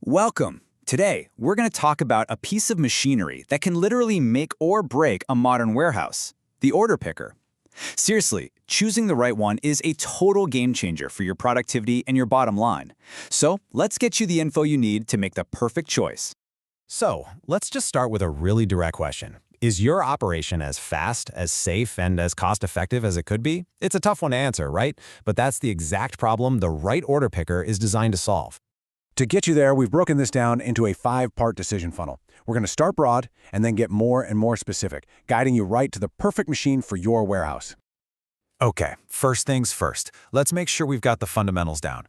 Welcome! Today, we're going to talk about a piece of machinery that can literally make or break a modern warehouse, the order picker. Seriously, choosing the right one is a total game changer for your productivity and your bottom line. So, let's get you the info you need to make the perfect choice. So, let's just start with a really direct question. Is your operation as fast, as safe, and as cost-effective as it could be? It's a tough one to answer, right? But that's the exact problem the right order picker is designed to solve. To get you there, we've broken this down into a 5-part decision funnel. We're going to start broad and then get more and more specific, guiding you right to the perfect machine for your warehouse. Okay, first things first. Let's make sure we've got the fundamentals down.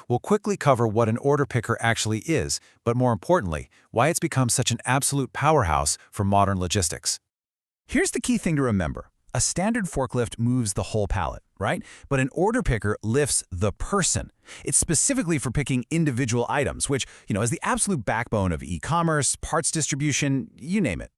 We'll quickly cover what an order picker actually is, but more importantly, why it's become such an absolute powerhouse for modern logistics. Here's the key thing to remember. A standard forklift moves the whole pallet, right? But an order picker lifts the person. It's specifically for picking individual items, which, is the absolute backbone of e-commerce, parts distribution, you name it.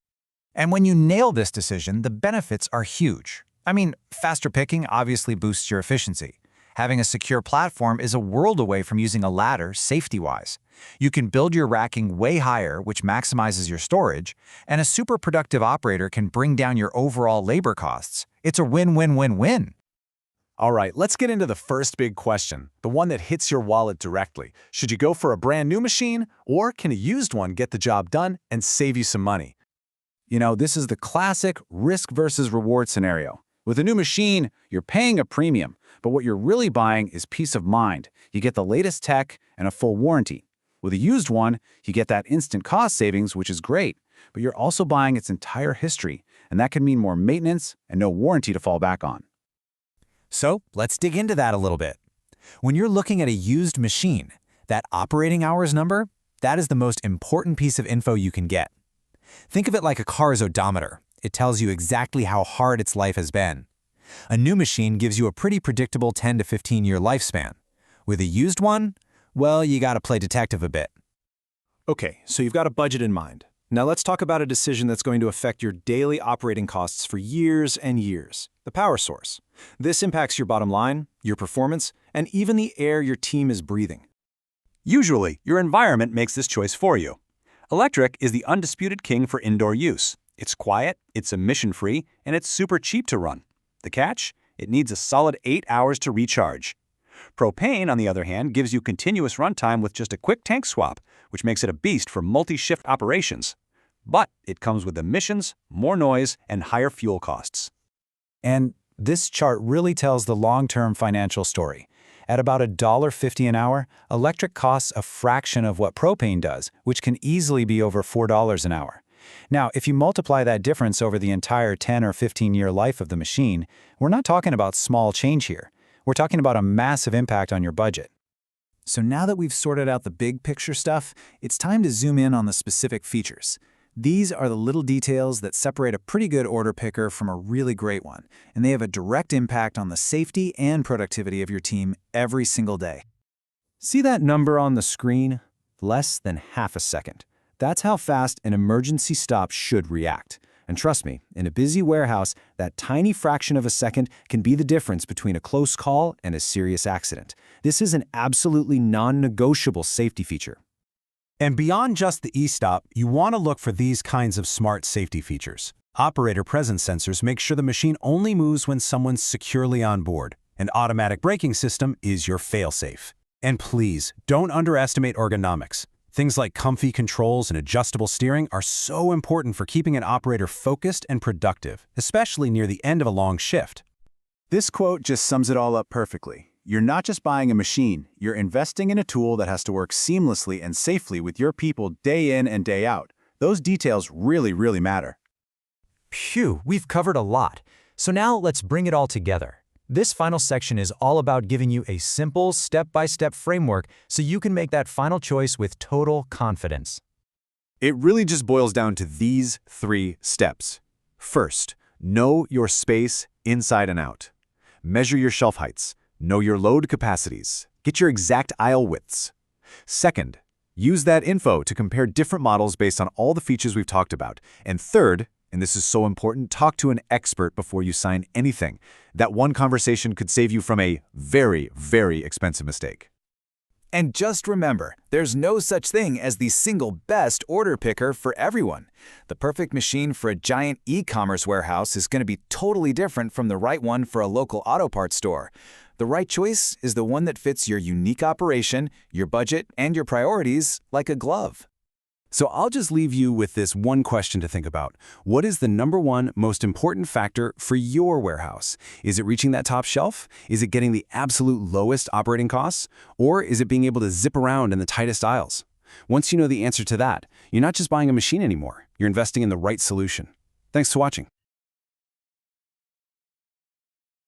And when you nail this decision, the benefits are huge. I mean, faster picking obviously boosts your efficiency. Having a secure platform is a world away from using a ladder safety-wise. You can build your racking way higher, which maximizes your storage, and a super productive operator can bring down your overall labor costs. It's a win-win-win-win. All right, let's get into the first big question, the one that hits your wallet directly. Should you go for a brand new machine, or can a used one get the job done and save you some money? This is the classic risk versus reward scenario. With a new machine, you're paying a premium, but what you're really buying is peace of mind. You get the latest tech and a full warranty. With a used one, you get that instant cost savings, which is great, but you're also buying its entire history, and that can mean more maintenance and no warranty to fall back on. So let's dig into that a little bit. When you're looking at a used machine, that operating hours number, that is the most important piece of info you can get. Think of it like a car's odometer. It tells you exactly how hard its life has been. A new machine gives you a pretty predictable 10 to 15-year lifespan. With a used one, well, you gotta play detective a bit. Okay, so you've got a budget in mind. Now let's talk about a decision that's going to affect your daily operating costs for years and years. The power source. This impacts your bottom line, your performance, and even the air your team is breathing. Usually, your environment makes this choice for you. Electric is the undisputed king for indoor use. It's quiet, it's emission-free, and it's super cheap to run. The catch? It needs a solid 8 hours to recharge. Propane, on the other hand, gives you continuous runtime with just a quick tank swap, which makes it a beast for multi-shift operations. But it comes with emissions, more noise, and higher fuel costs. And this chart really tells the long-term financial story. At about $1.50 an hour, electric costs a fraction of what propane does, which can easily be over $4 an hour. Now, if you multiply that difference over the entire 10 or 15-year life of the machine, we're not talking about small change here. We're talking about a massive impact on your budget. So now that we've sorted out the big picture stuff, it's time to zoom in on the specific features. These are the little details that separate a pretty good order picker from a really great one, and they have a direct impact on the safety and productivity of your team every single day. See that number on the screen? Less than half a second. That's how fast an emergency stop should react. And trust me, in a busy warehouse, that tiny fraction of a second can be the difference between a close call and a serious accident. This is an absolutely non-negotiable safety feature. And beyond just the e-stop, you want to look for these kinds of smart safety features. Operator presence sensors make sure the machine only moves when someone's securely on board. An automatic braking system is your fail-safe. And please, don't underestimate ergonomics. Things like comfy controls and adjustable steering are so important for keeping an operator focused and productive, especially near the end of a long shift. This quote just sums it all up perfectly. You're not just buying a machine, you're investing in a tool that has to work seamlessly and safely with your people day in and day out. Those details really matter. Phew, we've covered a lot. So now let's bring it all together. This final section is all about giving you a simple, step-by-step framework so you can make that final choice with total confidence. It really just boils down to these 3 steps. First, know your space inside and out. Measure your shelf heights. Know your load capacities. Get your exact aisle widths. Second, use that info to compare different models based on all the features we've talked about. And third, and this is so important, talk to an expert before you sign anything. That one conversation could save you from a very expensive mistake. And just remember, there's no such thing as the single best order picker for everyone. The perfect machine for a giant e-commerce warehouse is going to be totally different from the right one for a local auto parts store. The right choice is the one that fits your unique operation, your budget, and your priorities like a glove. So I'll just leave you with this one question to think about. What is the #1 most important factor for your warehouse? Is it reaching that top shelf? Is it getting the absolute lowest operating costs? Or is it being able to zip around in the tightest aisles? Once you know the answer to that, you're not just buying a machine anymore. You're investing in the right solution. Thanks for watching.